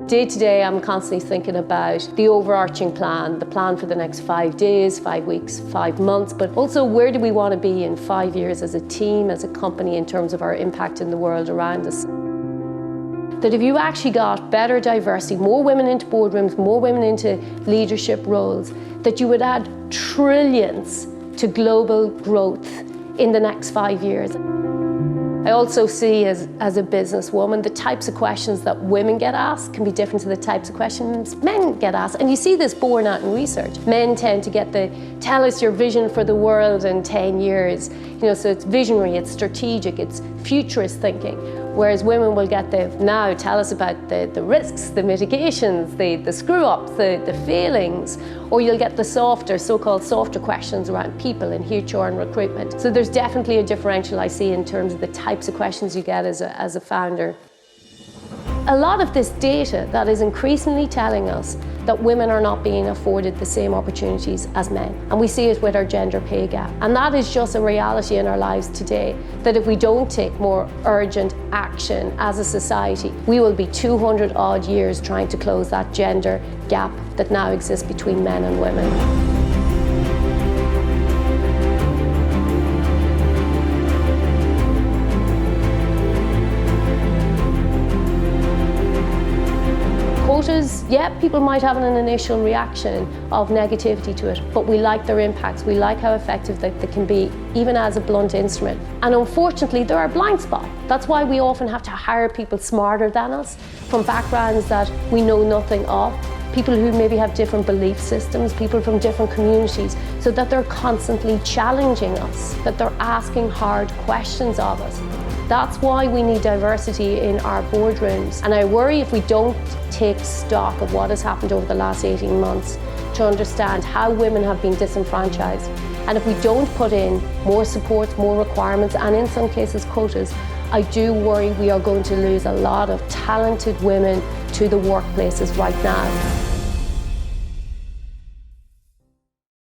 Day to day, I'm constantly thinking about the overarching plan, the plan for the next 5 days, 5 weeks, 5 months, but also where do we want to be in 5 years as a team, as a company, in terms of our impact in the world around us. That if you actually got better diversity, more women into boardrooms, more women into leadership roles, that you would add trillions to global growth in the next 5 years. I also see as a businesswoman, the types of questions that women get asked can be different to the types of questions men get asked. And you see this borne out in research. Men tend to get the, tell us your vision for the world in 10 years. So it's visionary, it's strategic, it's futurist thinking. Whereas women will get the, now tell us about the risks, the mitigations, the screw-ups, the failings. Or you'll get the softer, so-called softer questions around people and HR and recruitment. So there's definitely a differential I see in terms of the types of questions you get as a founder. A lot of this data that is increasingly telling us that women are not being afforded the same opportunities as men. And we see it with our gender pay gap. And that is just a reality in our lives today, that if we don't take more urgent action as a society, we will be 200 odd years trying to close that gender gap that now exists between men and women. Quotas, yeah, people might have an initial reaction of negativity to it, but we like their impacts, we like how effective they can be, even as a blunt instrument. And unfortunately, there are blind spots. That's why we often have to hire people smarter than us, from backgrounds that we know nothing of, people who maybe have different belief systems, people from different communities, so that they're constantly challenging us, that they're asking hard questions of us. That's why we need diversity in our boardrooms. And I worry if we don't take stock of what has happened over the last 18 months to understand how women have been disenfranchised. And if we don't put in more supports, more requirements, and in some cases quotas, I do worry we are going to lose a lot of talented women to the workplaces right now.